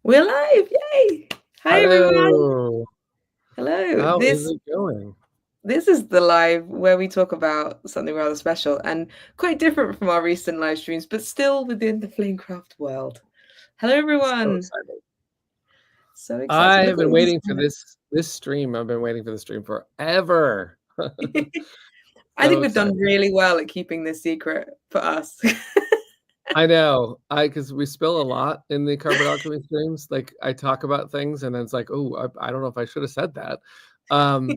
We're live, yay! Hi everyone. Hello. Hello. How is This it going? this is the live where we talk about something rather special and quite different from our recent live streams, but still within the Flamecraft world. Hello So everyone. excited. So excited. I Look have at been all these waiting for this stream. I've been waiting for the stream forever. I So think we've done excited. really well at keeping this secret for us. I know. Because we spill a lot in the Carbon Alchemy streams. Like I talk about things and then it's like, oh, I don't know if I should have said that. Um,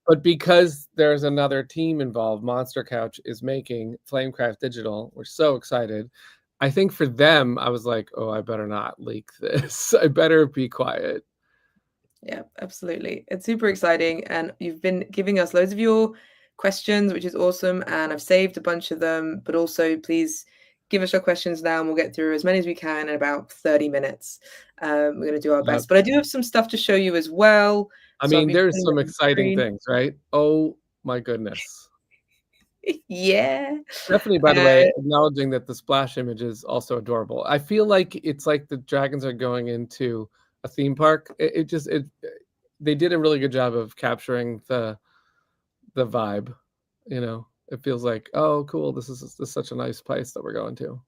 but because there's another team involved, Monster Couch is making Flamecraft Digital. We're so excited. I think for them, I was like, oh, I better not leak this. I better be quiet. Yeah, absolutely. It's super exciting. And you've been giving us loads of your questions, which is awesome. And I've saved a bunch of them. But also, please give us your questions now and we'll get through as many as we can in about 30 minutes. We're going to do our Yep. best. But I do have some stuff to show you as well. I So I'll mean, be there's putting some them on the exciting screen. things, right? Oh my goodness. Yeah. Definitely, by the way, acknowledging that the splash image is also adorable. I feel like it's like the dragons are going into a theme park. They did a really good job of capturing the vibe. You know, it feels like, oh, cool. This is such a nice place that we're going to.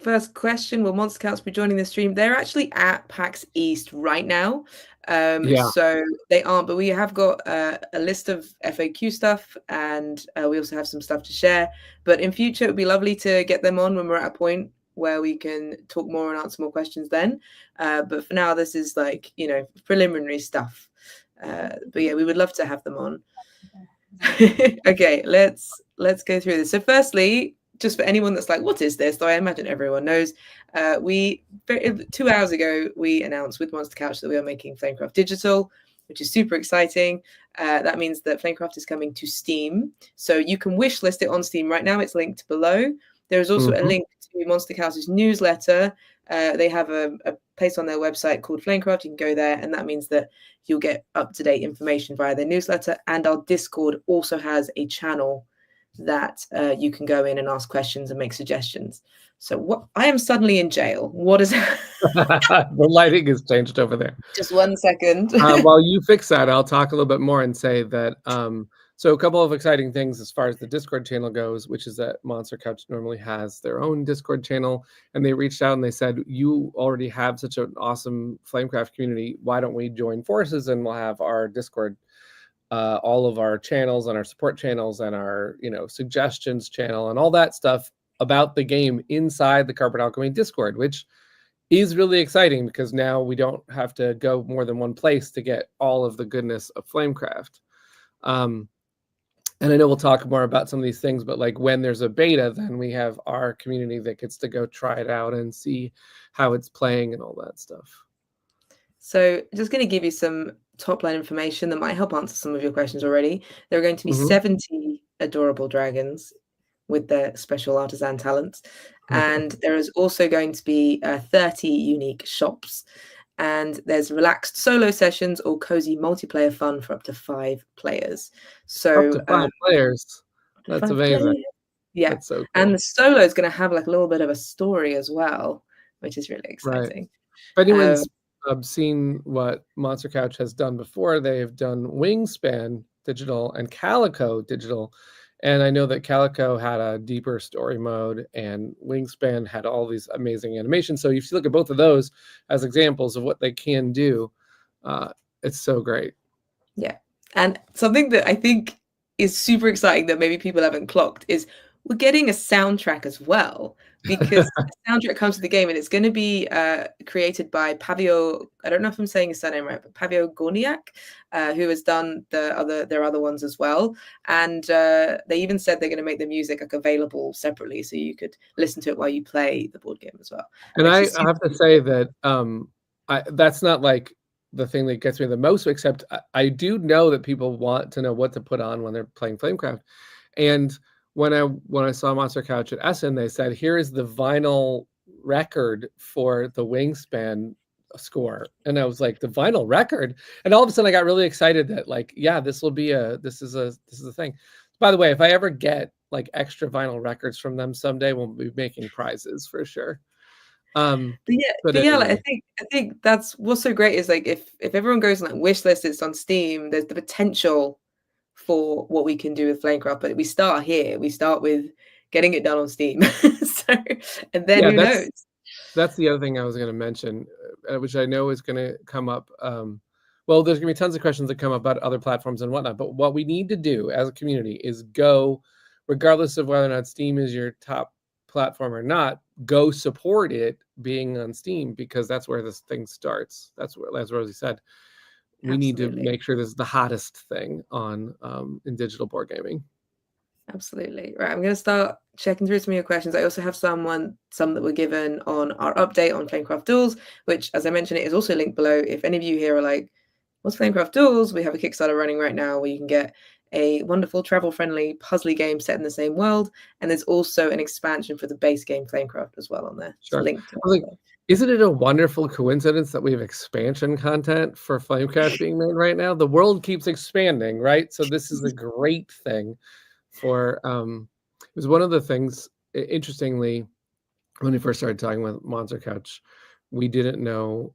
First question, will Monster Cats be joining the stream? They're actually at PAX East right now. Yeah. So they aren't, but we have got a list of FAQ stuff and we also have some stuff to share. But in future, it would be lovely to get them on when we're at a point where we can talk more and answer more questions then. But for now, this is like, preliminary stuff. But yeah, we would love to have them on. Okay, let's go through this. So firstly, just for anyone that's like, what is this? Though I imagine everyone knows, 2 hours ago we announced with Monster Couch that we are making Flamecraft Digital, which is super exciting. That means that Flamecraft is coming to Steam, so you can wishlist it on Steam right now. It's linked below. There is also a link to Monster Couch's newsletter. They have a place on their website called Flamecraft. You can go there, and that means that you'll get up-to-date information via their newsletter. And our Discord also has a channel that you can go in and ask questions and make suggestions. So what? I am suddenly in jail. What is The lighting has changed over there. Just 1 second. While you fix that, I'll talk a little bit more and say that so a couple of exciting things as far as the Discord channel goes, which is that Monster Couch normally has their own Discord channel, and they reached out and they said, you already have such an awesome Flamecraft community. Why don't we join forces and we'll have our Discord, all of our channels and our support channels and our suggestions channel and all that stuff about the game inside the Carpet Alchemy Discord, which is really exciting because now we don't have to go more than one place to get all of the goodness of Flamecraft. And I know we'll talk more about some of these things, but like when there's a beta, then we have our community that gets to go try it out and see how it's playing and all that stuff. So just going to give you some top line information that might help answer some of your questions already. There are going to be 70 adorable dragons with their special artisan talents. And there is also going to be 30 unique shops. And there's relaxed solo sessions or cozy multiplayer fun for up to 5 players. So up to 5 players. That's amazing. Players. Yeah. That's so cool. And the solo is going to have like a little bit of a story as well, which is really exciting. Right. If anyone's seen what Monster Couch has done before, they've done Wingspan Digital and Calico Digital. And I know that Calico had a deeper story mode and Wingspan had all these amazing animations. So if you look at both of those as examples of what they can do, it's so great. Yeah. And something that I think is super exciting that maybe people haven't clocked is we're getting a soundtrack as well, because the soundtrack comes to the game and it's going to be created by Pavio. I don't know if I'm saying his surname right, but Pavio Gorniak, who has done their other ones as well. And they even said they're going to make the music like available separately, so you could listen to it while you play the board game as well. And I have to say that that's not like the thing that gets me the most, except I do know that people want to know what to put on when they're playing Flamecraft. And when I saw Monster Couch at Essen, they said, here is the vinyl record for the Wingspan score. And I was like, the vinyl record? And all of a sudden I got really excited that like, yeah, this is a thing. By the way, if I ever get like extra vinyl records from them someday, we'll be making prizes for sure. But Like, anyway, I think that's what's so great is like if everyone goes and like wish list it's on Steam, there's the potential for what we can do with Flamecraft. But we start here. We start with getting it done on Steam. So, and then yeah, who knows? that's the other thing I was going to mention, which I know is going to come up. Well, there's going to be tons of questions that come up about other platforms and whatnot. But what we need to do as a community is go, regardless of whether or not Steam is your top platform or not, go support it being on Steam, because that's where this thing starts. That's where, as Rosie said, we need to Absolutely. make sure this is the hottest thing on in digital board gaming. Absolutely. Right. I'm going to start checking through some of your questions. I also have some that were given on our update on Flamecraft Duels, which, as I mentioned, it is also linked below. If any of you here are like, what's Flamecraft Duels? We have a Kickstarter running right now where you can get a wonderful travel-friendly puzzly game set in the same world. And there's also an expansion for the base game Flamecraft as well on there. It's Sure. linked to I was that like, below. isn't it a wonderful coincidence that we have expansion content for Flamecraft being made right now? The world keeps expanding, right? So this is a great thing for it was one of the things, interestingly, when we first started talking with Monster Couch, we didn't know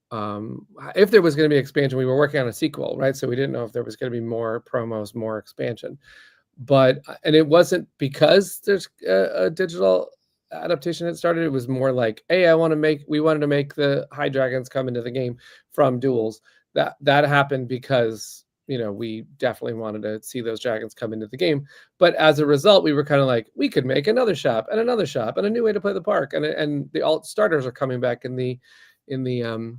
if there was going to be expansion. We were working on a sequel, right? So we didn't know if there was going to be more promos, more expansion. But and it wasn't because there's a digital adaptation that started. It was more like, hey, we wanted to make the high dragons come into the game from duels. That happened because, you know, we definitely wanted to see those dragons come into the game. But as a result, we were kind of like, we could make another shop and a new way to play the park, and the alt starters are coming back in the in the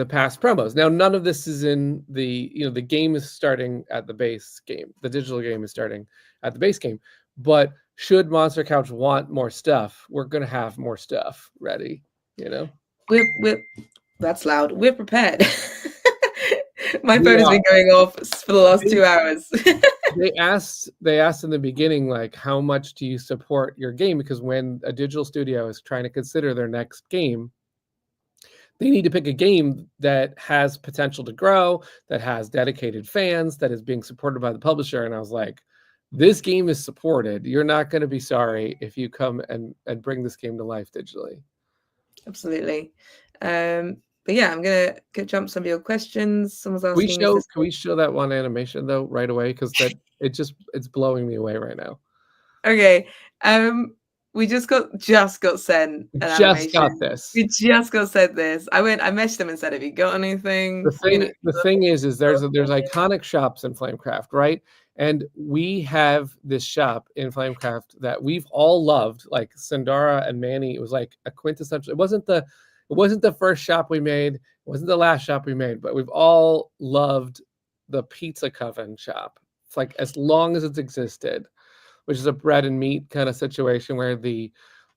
past promos. Now, none of this is in the, the game is starting at the base game. The digital game is starting at the base game. But should Monster Couch want more stuff, we're going to have more stuff ready, We're that's loud. We're prepared. My We phone has are. been going off for the last 2 hours. They asked in the beginning, like, how much do you support your game? Because when a digital studio is trying to consider their next game, they need to pick a game that has potential to grow, that has dedicated fans, that is being supported by the publisher. And I was like, this game is supported. You're not going to be sorry if you come and bring this game to life digitally. Absolutely. But yeah, I'm gonna jump some of your questions. Someone's Can asking, is this we show that one animation though right away? Because it's blowing me away right now. okay? We just got sent We an just got animation. this. We just got sent this. I messaged them and said, "Have you got anything?" The thing is there's iconic shops in Flamecraft, right? And we have this shop in Flamecraft that we've all loved, like Sandara and Manny. It was like a quintessential. It wasn't the first shop we made, it wasn't the last shop we made, but we've all loved the Pizza Coven shop. It's like as long as it's existed, which is a bread and meat kind of situation where the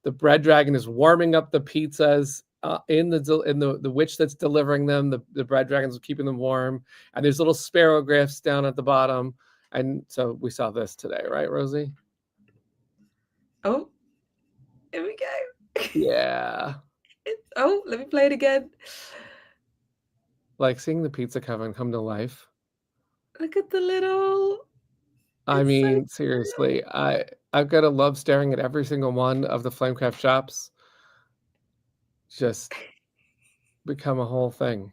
bread dragon is warming up the pizzas in the witch that's delivering them. The bread dragons are keeping them warm, and there's little sparrow glyphs down at the bottom. And so we saw this today, right, Rosie? Oh, here we go. Yeah. Oh, let me play it again. Like seeing the Pizza Coven come to life. Look at the little. I It's so mean, seriously, I've got to love staring at every single one of the Flamecraft shops. Just become a whole thing.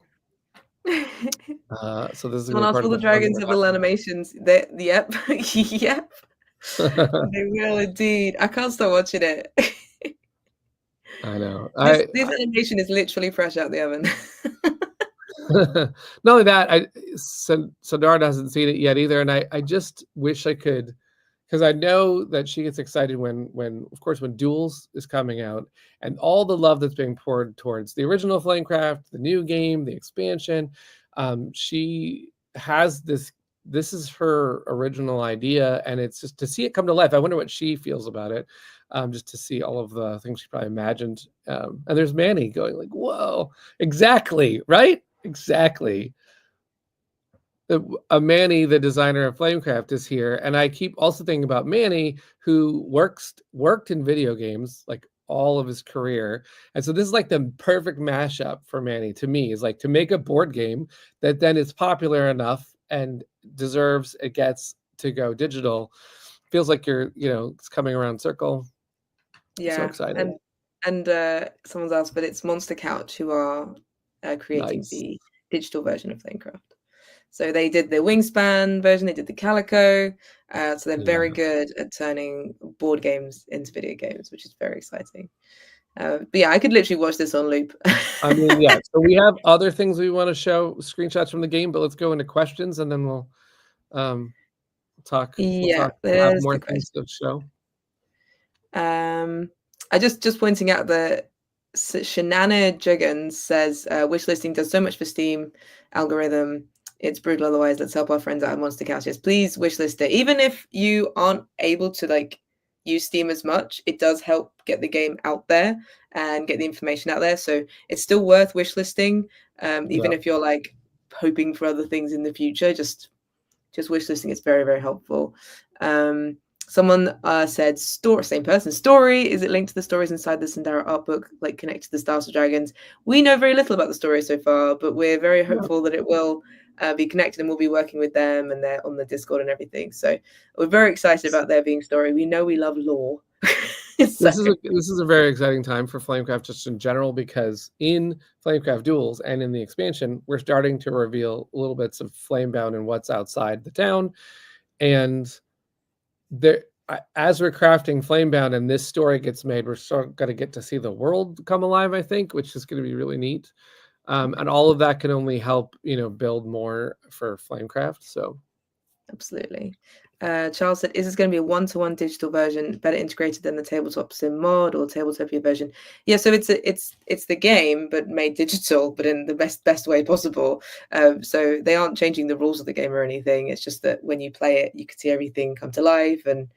So this is gonna Someone be asked, part will of the the fun dragons we're have little animations? Yep, yep, talking. they will indeed. I can't stop watching it. I know. This animation is literally fresh out the oven. Not only that, Sandara hasn't seen it yet either, and I just wish I could, because I know that she gets excited when of course when Duels is coming out, and all the love that's being poured towards the original Flamecraft, the new game, the expansion. She has this. This is her original idea, and it's just to see it come to life. I wonder what she feels about it. Just to see all of the things she probably imagined. And there's Manny going like, "Whoa, exactly, right? Exactly." Manny, the designer of Flamecraft, is here, and I keep also thinking about Manny, who worked in video games like all of his career, and so this is like the perfect mashup for Manny to me. Is like to make a board game that then is popular enough and deserves it gets to go digital. Feels like it's coming around circle. So Yeah, excited. and And someone's asked, but it's Monster Couch who are creating Nice. the digital version of Flamecraft. So they did the Wingspan version, they did the Calico. So they're very Yeah. good at turning board games into video games, which is very exciting. But yeah, I could literally watch this on loop. I mean, yeah. So we have other things we want to show, screenshots from the game, but let's go into questions and then we'll um, talk. Yeah, We'll have there's more the things question. to show. I just pointing out that Shenanigans says wishlisting does so much for Steam algorithm. It's brutal otherwise. Let's help our friends out at Monster Couch. Yes, please wishlist it. Even if you aren't able to like use Steam as much, it does help get the game out there and get the information out there. So it's still worth wishlisting, even Yeah. if you're like hoping for other things in the future. Just wishlisting is very, very helpful. Someone said, same person, story. Is it linked to the stories inside the Sandara art book, like connected to the Stars of Dragons? We know very little about the story so far, but we're very hopeful that it will be connected, and we'll be working with them, and they're on the Discord and everything. So we're very excited about there being story. We know we love lore. This is a very exciting time for Flamecraft just in general, because in Flamecraft Duels and in the expansion, we're starting to reveal little bits of Flamebound and what's outside the town. And there, as we're crafting Flamebound and this story gets made, we're sort of going to get to see the world come alive, I think, which is going to be really neat. And all of that can only help, build more for Flamecraft. So absolutely. Charles said, is this going to be a one-to-one digital version, better integrated than the tabletop sim mod or tabletopia version? Yeah, so it's the game but made digital, but in the best way possible. So they aren't changing the rules of the game or anything. It's just that when you play it, you can see everything come to life, and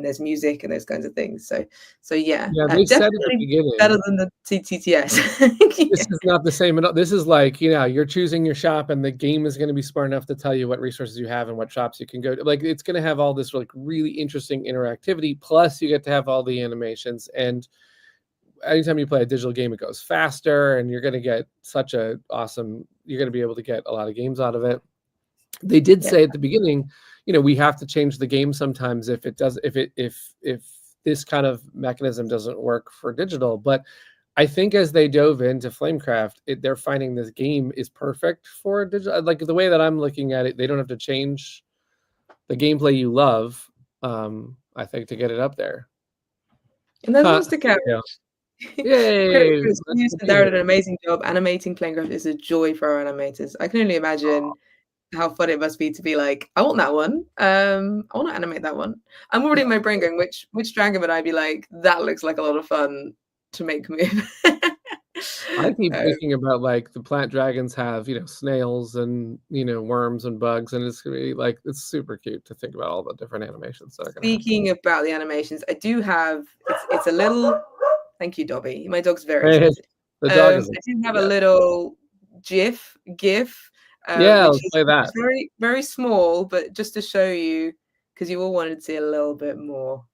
there's music and those kinds of things. So yeah, they said at the definitely beginning, better than the TTS. this is not the same. This is like, you're choosing your shop and the game is going to be smart enough to tell you what resources you have and what shops you can go to. Like, it's going to have all this like really interesting interactivity. Plus you get to have all the animations, and anytime you play a digital game, it goes faster, and you're going to get you're going to be able to get a lot of games out of it. They did say at the beginning, we have to change the game sometimes if this kind of mechanism doesn't work for digital. But I think as they dove into Flamecraft, they're finding this game is perfect for digital. Like, the way that I'm looking at it, they don't have to change the gameplay you love, I think, to get it up there. And there's Monster Couch. Yeah. Credit Yay! Sandara did an amazing job. Animating Flamecraft is a joy for our animators. I can only imagine how fun it must be to be like, I want that one. I want to animate that one. I'm already in my brain going, which dragon would I be like, that looks like a lot of fun to make move. I keep thinking about, like, the plant dragons have, snails and, worms and bugs, and it's gonna be like, it's super cute to think about all the different animations that are gonna happen. Speaking about the animations, I do have it's a little. Thank you, Dobby. My dog's very Hey, excited. the dog is I do have a little GIF, yeah, which let's is play that. very, very small, but just to show you, because you all wanted to see a little bit more.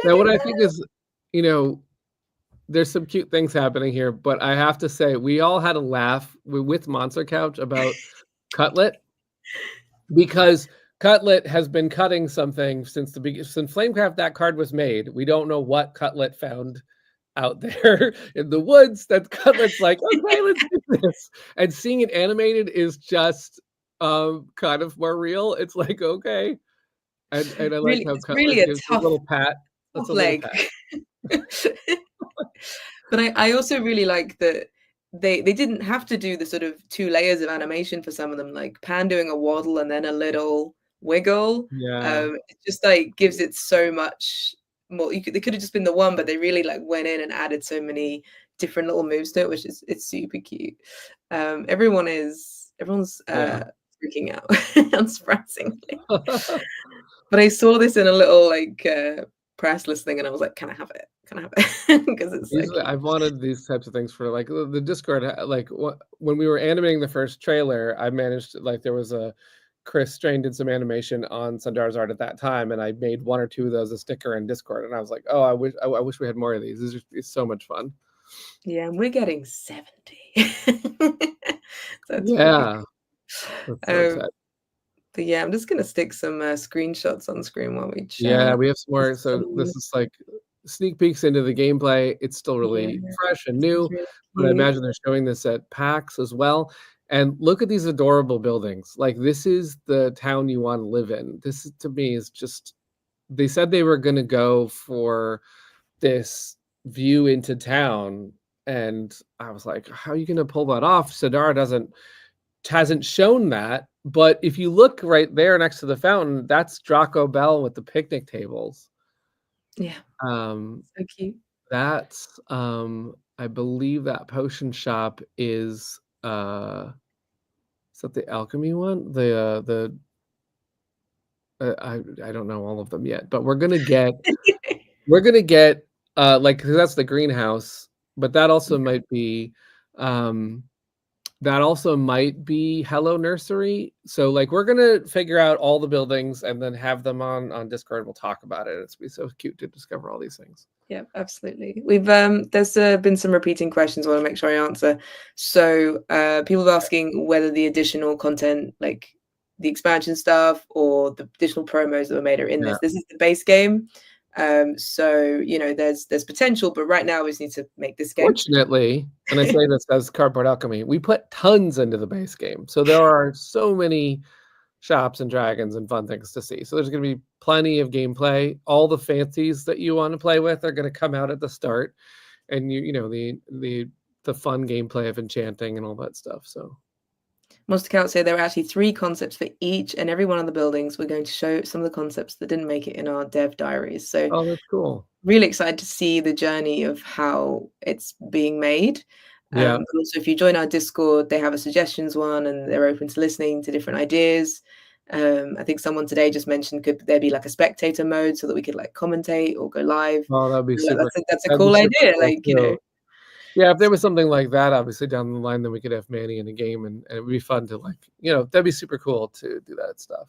Now, what I think is, there's some cute things happening here, but I have to say, we all had a laugh with Monster Couch about Cutlet, because Cutlet has been cutting something since Flamecraft that card was made. We don't know what Cutlet found out there in the woods that Cutlet's like, okay, let's do this. And seeing it animated is just kind of more real. It's like, okay. And I like Really, how it's Cutlet really a gives a tough little pat. That's a little leg. pat. But I also really like that they didn't have to do the sort of 2 layers of animation for some of them, like Pan doing a waddle and then a little wiggle. Yeah. It just like gives it so much more. They could have just been the one, but they really like went in and added so many different little moves to it, which is it's super cute. Everyone's freaking out, unsurprisingly. But I saw this in a little like press listing, and I was like, "Can I have it? Can I have it?" Because it's so cute. I've wanted these types of things for, like, the Discord. Like, when we were animating the first trailer, I managed to, like, there was a Chris Strain did some animation on Sundara's art at that time, and I made 1 or 2 of those a sticker in Discord, and I was like, oh, I wish we had more of these. It's so much fun. Yeah, and we're getting 70. That's Yeah, that's so exciting. but yeah, I'm just gonna stick some screenshots on screen while we Yeah, chat. we have some more. So this is like sneak peeks into the gameplay. It's still really Yeah, fresh and seems new, really but I cute. imagine they're showing this at PAX as well. And look at these adorable buildings. Like, this is the town you want to live in. This is, to me, is just, they said they were going to go for this view into town, and I was like, how are you going to pull that off? Sidar hasn't shown that, but if you look right there next to the fountain, that's Draco Bell with the picnic tables. Yeah, Um, so cute. that's I believe that potion shop is that the alchemy one? I don't know all of them yet, but we're gonna get like, 'cause that's the greenhouse, but that also might be Hello Nursery. So, like, we're gonna figure out all the buildings and then have them on Discord. We'll talk about it. It's be so cute to discover all these things. Yeah, absolutely. We've there's been some repeating questions I want to make sure I answer. So people are asking whether the additional content, like the expansion stuff or the additional promos that were made are in Yeah. this. This is the base game. So there's potential, but right now we just need to make this game. Fortunately, and I say this as Cardboard Alchemy, we put tons into the base game. So there are so many shops and dragons and fun things to see. So there's going to be plenty of gameplay. All the fancies that you want to play with are going to come out at the start, and the fun gameplay of enchanting and all that stuff. So Monster Count say there are actually 3 concepts for each and every one of the buildings. We're going to show some of the concepts that didn't make it in our dev diaries. So oh, that's cool. really excited to see the journey of how it's being made. Yeah. But also, if you join our Discord, they have a suggestions one, and they're open to listening to different ideas. I think someone today just mentioned, could there be like a spectator mode so that we could like commentate or go live? Oh, that'd be super. That's a That'd be cool super idea. cool Like, too. Yeah, if there was something like that, obviously down the line, then we could have Manny in a game, and it would be fun to, like, that'd be super cool to do that stuff.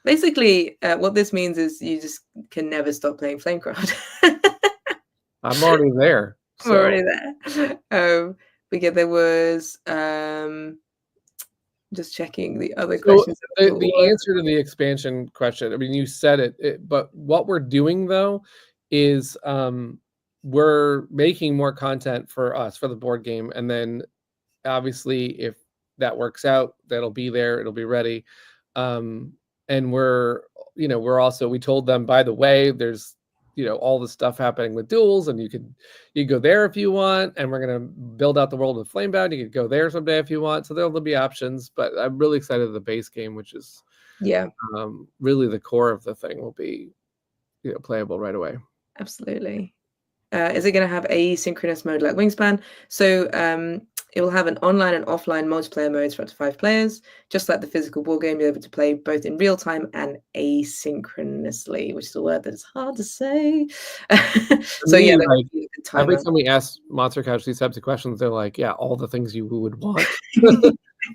basically, what this means is you just can never stop playing Flamecraft. I'm already there. I'm already there. But yeah, there was just checking the other questions. The answer to the expansion question, I mean, you said it, but what we're doing though is we're making more content for us for the board game, and then obviously if that works out, that'll be there, it'll be ready. And we told them, by the way, there's all the stuff happening with duels, and you go there if you want, and we're going to build out the world with Flamebound. You could go there someday if you want. So there'll be options, but I'm really excited the base game, which is really the core of the thing, will be playable right away. Absolutely. Is it going to have asynchronous mode like Wingspan? So it will have an online and offline multiplayer modes for up to 5 players. Just like the physical board game, you're able to play both in real time and asynchronously, which is a word that is hard to say. So Me, yeah, like, every time we ask Monster Couch these types of questions, they're like, yeah, all the things you would want.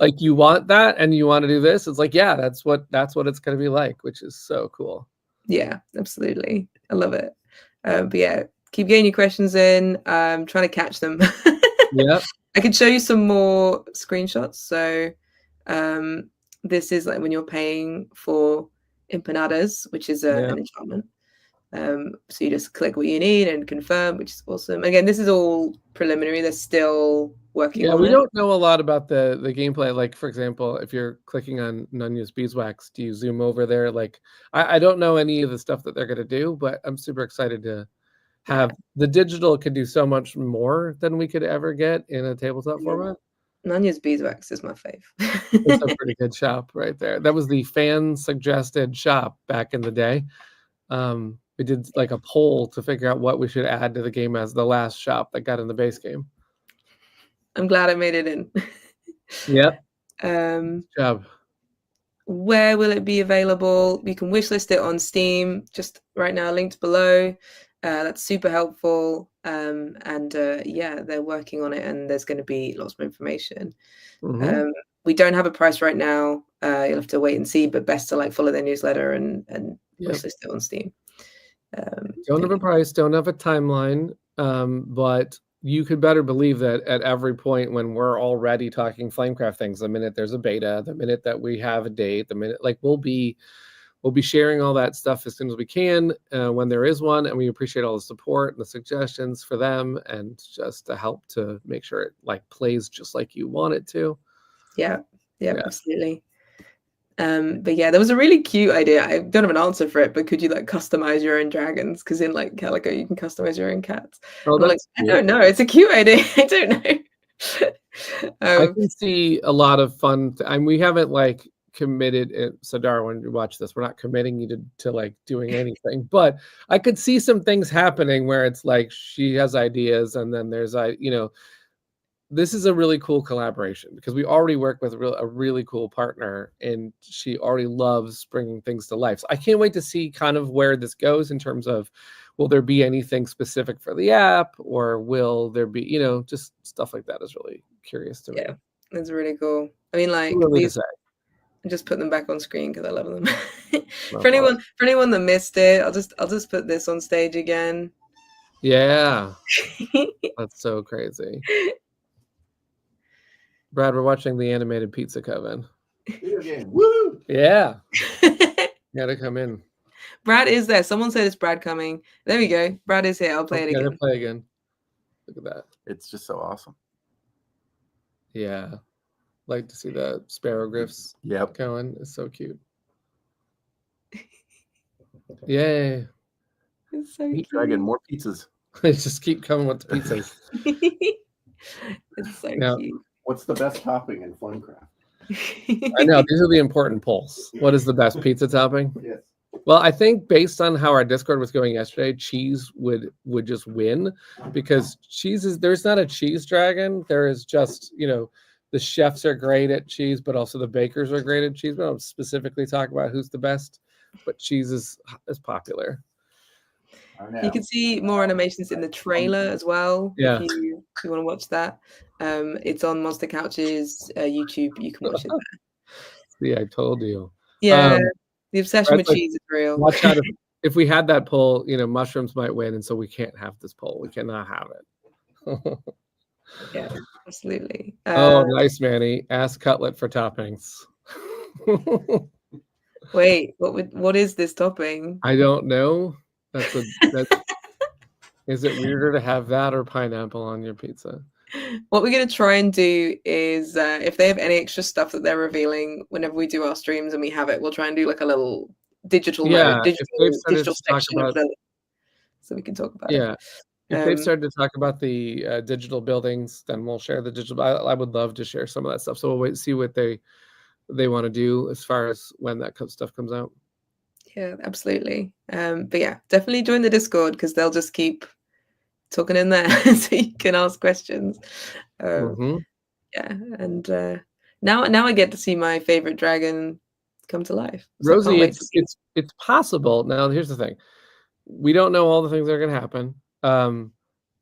Like, you want that and you want to do this. It's like, yeah, that's what it's going to be like, which is so cool. Yeah, absolutely. I love it. But yeah, keep getting your questions in. I'm trying to catch them. Yeah. I could show you some more screenshots. So this is like when you're paying for empanadas, which is an enchantment. So you just click what you need and confirm, which is awesome. Again, this is all preliminary. They're still working on it. We don't know a lot about the gameplay. Like, for example, if you're clicking on Nunya's beeswax, do you zoom over there? Like, I don't know any of the stuff that they're going to do, but I'm super excited to have the digital could do so much more than we could ever get in a tabletop format. Nunya's beeswax is my fave. It's a pretty good shop right there. That was the fan suggested shop back in the day. We did like a poll to figure out what we should add to the game as the last shop that got in the base game. I'm glad I made it in. Yep. Good job. Where will it be available? You can wishlist it on Steam, just right now, linked below. That's super helpful. Yeah, they're working on it, and there's going to be lots more information. We don't have a price right now. You'll have to wait and see, but best to like follow their newsletter and wishlist it on Steam. Don't have a price, don't have a timeline, but you could better believe that at every point when we're already talking Flamecraft things, the minute there's a beta, the minute that we have a date, the minute, like, we'll we'll be sharing all that stuff as soon as we can when there is one, and we appreciate all the support and the suggestions for them, and just to help to make sure it like plays just like you want it to. Yeah, absolutely. But yeah, there was a really cute idea. I don't have an answer for it, but could you like customize your own dragons? Because in like Calico, you can customize your own cats. Oh, I'm like, I don't know. It's a cute idea. I don't know. I can see a lot of fun. We haven't like committed it. So Dara, when you watch this, we're not committing you to like doing anything, but I could see some things happening where it's like she has ideas, and then there's this is a really cool collaboration because we already work with a really cool partner, and she already loves bringing things to life. So I can't wait to see kind of where this goes in terms of, will there be anything specific for the app, or will there be, just stuff like that is really curious to me. Yeah, that's really cool. I mean, like these, just put them back on screen because I love them. For anyone that missed it, I'll just put this on stage again. Yeah, that's so crazy. Brad, we're watching the animated Pizza Coven. Woo! Yeah. Gotta come in. Brad is there. Someone said it's Brad coming. There we go. Brad is here. I'll play it again. Play again. Look at that. It's just so awesome. Yeah. Like to see the sparrow glyphs going. It's so cute. Yay. It's so cute. Dragon, more pizzas. They just keep coming with the pizzas. It's so cute. What's the best topping in Flamecraft? I know, these are the important polls. What is the best pizza topping? Yes. Well, I think based on how our Discord was going yesterday, cheese would just win, because there's not a cheese dragon. There is just, the chefs are great at cheese, but also the bakers are great at cheese. We don't specifically talk about who's the best, but cheese is popular. You can see more animations in the trailer as well. Yeah. If you want to watch that. It's on Monster Couch's YouTube. You can watch it there. See, I told you. Yeah. The obsession with cheese is real. Watch out if we had that poll, mushrooms might win, and so we can't have this poll. We cannot have it. Yeah, absolutely. Oh, nice, Manny. Ask Cutlet for toppings. Wait, what is this topping? I don't know. Is it weirder to have that or pineapple on your pizza? What we're going to try and do is, if they have any extra stuff that they're revealing whenever we do our streams and we have it, we'll try and do like a little digital section of it, so we can talk about it. Yeah. If they've started to talk about the digital buildings, then we'll share the digital. I would love to share some of that stuff. So we'll wait and see what they want to do as far as when that stuff comes out. Yeah, absolutely. But yeah, definitely join the Discord because they'll just keep talking in there so you can ask questions. Yeah, and now I get to see my favorite dragon come to life. So Rosie, it's possible. Now here's the thing. We don't know all the things that are going to happen.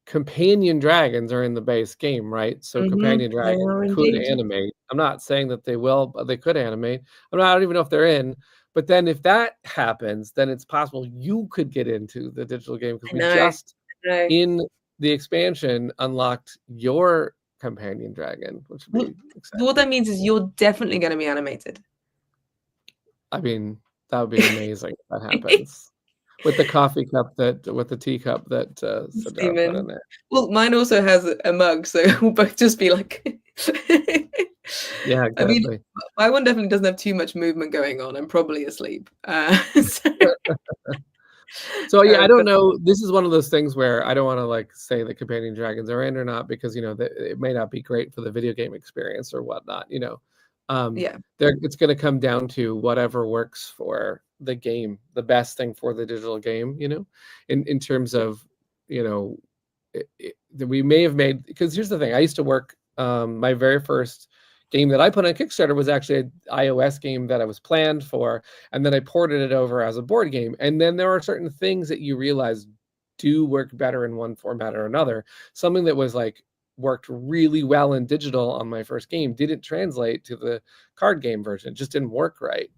Companion dragons are in the base game, right? So companion dragons could animate. I'm not saying that they will, but they could animate. I don't even know if they're in. But then if that happens, then it's possible you could get into the digital game, because we just in the expansion unlocked your companion dragon, which would be exciting. What that means is you're definitely going to be animated. I mean, that would be amazing if that happens. With the coffee cup with the teacup that Sadar put in there. Well, mine also has a mug, so we'll both just be like. Yeah, exactly. I mean, my one definitely doesn't have too much movement going on. I'm probably asleep. So yeah, I don't know. This is one of those things where I don't want to like say the companion dragons are in or not, because it may not be great for the video game experience or whatnot. Yeah, it's going to come down to whatever works for the game, the best thing for the digital game. In terms of we may have made, because here's the thing. I used to work. My very first game that I put on Kickstarter was actually an iOS game that I was planned for, and then I ported it over as a board game. And then there are certain things that you realize do work better in one format or another. Something that was like worked really well in digital on my first game didn't translate to the card game version. It just didn't work right,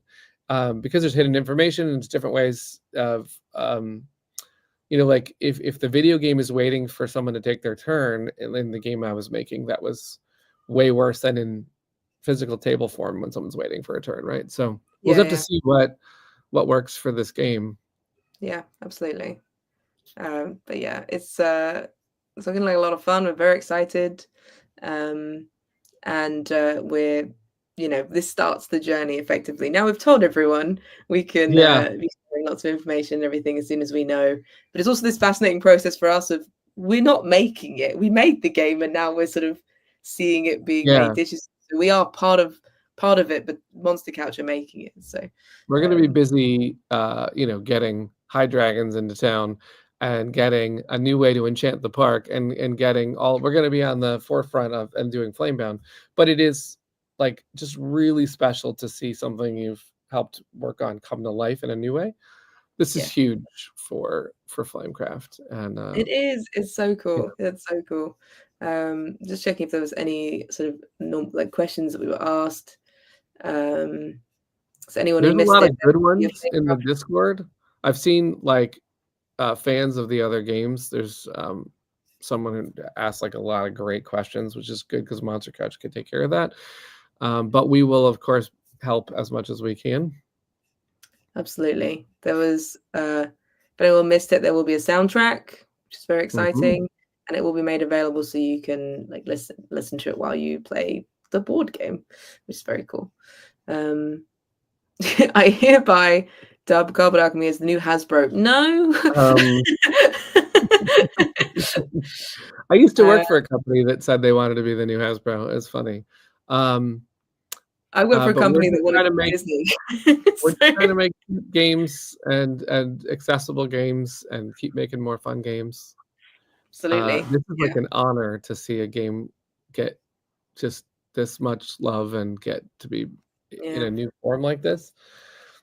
because there's hidden information and there's different ways of like if the video game is waiting for someone to take their turn in the game I was making, that was way worse than in physical table form when someone's waiting for a turn, right? So we'll have to see what what works for this game. Yeah, absolutely. But yeah, it's looking like a lot of fun. We're very excited. And we're, this starts the journey effectively. Now we've told everyone, we can be sharing lots of information and everything as soon as we know. But it's also this fascinating process for us of, we're not making it. We made the game and now we're sort of seeing it being made. So we are part of it, but Monster Couch are making it. So we're going to be busy, getting high dragons into town and getting a new way to enchant the park and getting we're going to be on the forefront of and doing Flamebound. But it is like just really special to see something you've helped work on come to life in a new way. This is huge for Flamecraft, and it is. It's so cool. It's so cool. Just checking if there was any sort of questions that we were asked. So anyone there's who missed a lot it, of good ones in the Discord. I've seen fans of the other games. There's someone who asked a lot of great questions, which is good because Monster Couch could take care of that. But we will, of course, help as much as we can. Absolutely. There was, if anyone missed it, there will be a soundtrack, which is very exciting, and it will be made available so you can listen to it while you play the board game, which is very cool. I hereby dub Carbon Alchemy as the new Hasbro. No. I used to work for a company that said they wanted to be the new Hasbro. It's funny. I work for a company that wanted to make Disney. We're trying to make games and accessible games and keep making more fun games. Absolutely. This is an honor to see a game get just this much love and get to be in a new form like this.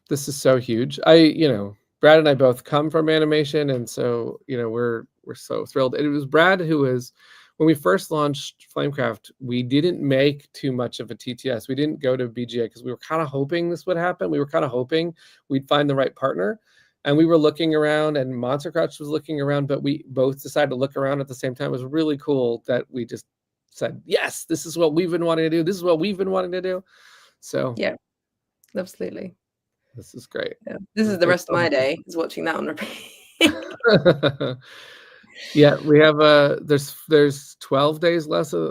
This is so huge. Brad and I both come from animation, and so we're so thrilled. It was Brad who was, when we first launched Flamecraft, we didn't make too much of a TTS. We didn't go to BGA because we were kind of hoping this would happen. We were kind of hoping we'd find the right partner. And we were looking around, and Monster Couch was looking around, but we both decided to look around at the same time. It was really cool that we just said, yes, this is what we've been wanting to do. This is what we've been wanting to do. So yeah, absolutely. This is great. Yeah. This is the rest of my day, is watching that on repeat. Yeah, we have there's 12 days left of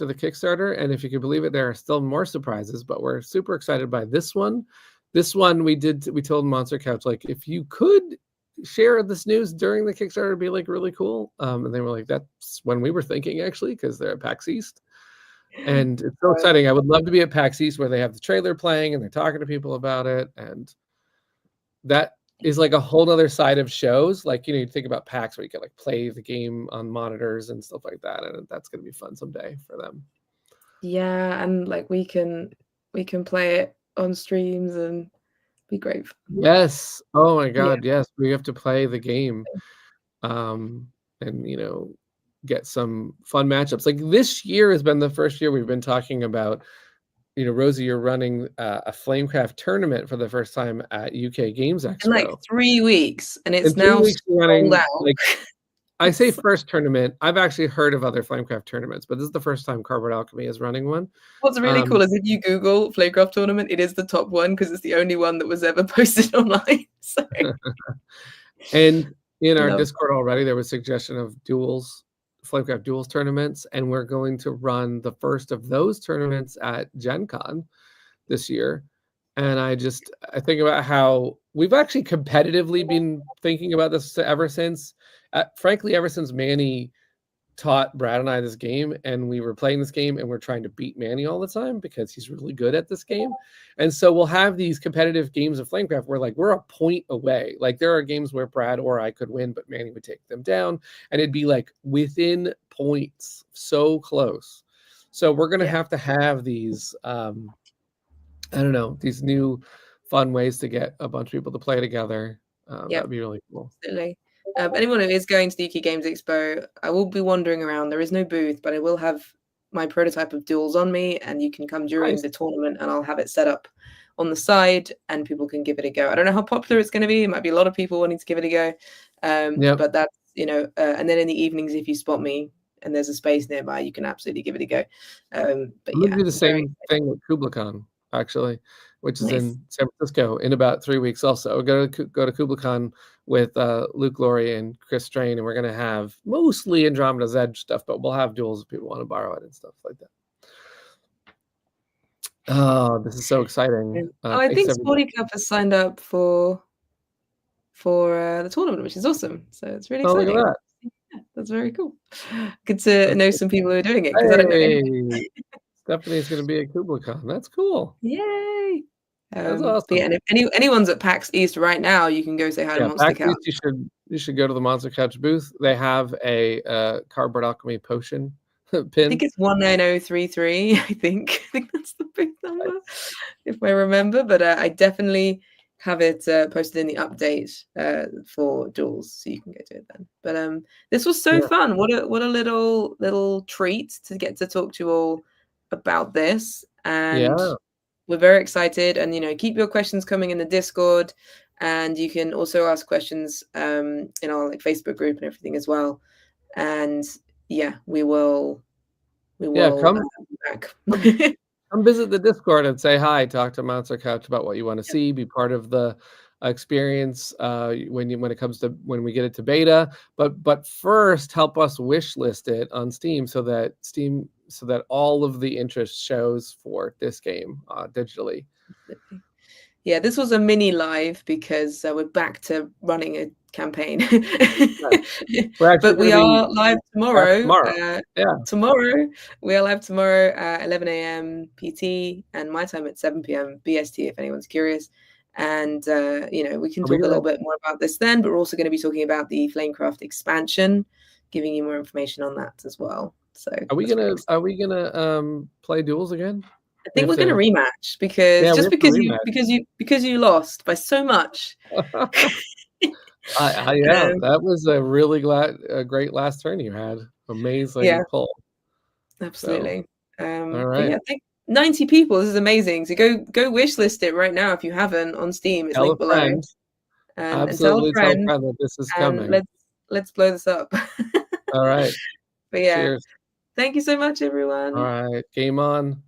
the Kickstarter, and if you can believe it, there are still more surprises, but we're super excited by this one. This one we told Monster Couch, if you could share this news during the Kickstarter, it'd be really cool. And they were like, that's when we were thinking, actually, because they're at PAX East. And it's so exciting. I would love to be at PAX East where they have the trailer playing and they're talking to people about it. And that is a whole other side of shows. You think about PAX where you can play the game on monitors and stuff like that. And that's going to be fun someday for them. Yeah. And we can play it on streams and be great. Yes. Oh my God. Yeah. Yes. We have to play the game. And, get some fun matchups. This year has been the first year we've been talking about, Rosie, you're running a Flamecraft tournament for the first time at UK Games Expo. In 3 weeks, and it's now sold out. I say first tournament. I've actually heard of other Flamecraft tournaments, but this is the first time Cardboard Alchemy is running one. What's really cool is if you Google Flamecraft tournament, it is the top one because it's the only one that was ever posted online. So. And in our Discord already, there was suggestion of Flamecraft duels tournaments, and we're going to run the first of those tournaments at Gen Con this year. And I think about how we've actually competitively been thinking about this ever since, frankly, ever since Manny taught Brad and I this game, and we were playing this game and we're trying to beat Manny all the time because he's really good at this game. And so we'll have these competitive games of Flamecraft where we're a point away. There are games where Brad or I could win, but Manny would take them down, and it'd be within points, so close. So we're going to have these, these new fun ways to get a bunch of people to play together. That'd be really cool. Absolutely. Anyone who is going to the UK Games Expo, I will be wandering around. There is no booth, but I will have my prototype of duels on me, and you can come during the tournament, and I'll have it set up on the side, and people can give it a go. I don't know how popular it's going to be. It might be a lot of people wanting to give it a go. But that's, and then in the evenings, if you spot me and there's a space nearby, you can absolutely give it a go. But I'm gonna do the same thing with KublaCon, actually. which is Nice. in San Francisco in about 3 weeks also. Go to KublaCon with Luke Laurie and Chris Strain, and we're going to have mostly Andromeda's Edge stuff, but we'll have duels if people want to borrow it and stuff like that. Oh, this is so exciting. I Thanks, think everybody. Sporty Cup has signed up for the tournament, which is awesome. So it's really Oh, look exciting. at that. Yeah, that's very cool. Good to know some people who are doing it, because I don't know anyone. Stephanie's going to be at KublaCon. That's cool. Yay! That's But awesome. yeah, and if anyone's at PAX East right now, you can go say hi to Monster PAX Couch. East, you should go to the Monster Couch booth. They have a cardboard alchemy potion I pin. think it's 19033. I think that's the booth number, if I remember. But I definitely have it posted in the update for duels, so you can go to it then. But this was so fun. What a little treat to get to talk to you all about this. And we're very excited. And keep your questions coming in the Discord, and you can also ask questions in our Facebook group and everything as well. And yeah, we will come back. Come visit the Discord and say hi. Talk to Monster Couch about what you want to see. Be part of the experience when we get it to beta. But first, help us wish list it on Steam so that all of the interest shows for this game digitally. Yeah, this was a mini live because we're back to running a campaign. But we are live tomorrow. Tomorrow we are live tomorrow at 11 a.m. PT and my time at 7 p.m. BST, if anyone's curious. And we can talk a little bit more about this then, but we're also going to be talking about the Flamecraft expansion, giving you more information on that as well. So are we gonna play duels again? I think we're going to rematch because you lost by so much. That was a really great last turn you had. Amazing pull. Absolutely. All right. I think 90 people. This is amazing. So go wish list it right now if you haven't on Steam. It's linked below. And tell a friend that this is coming. Let's blow this up. All right. But yeah. Cheers. Thank you so much, everyone. All right. Game on.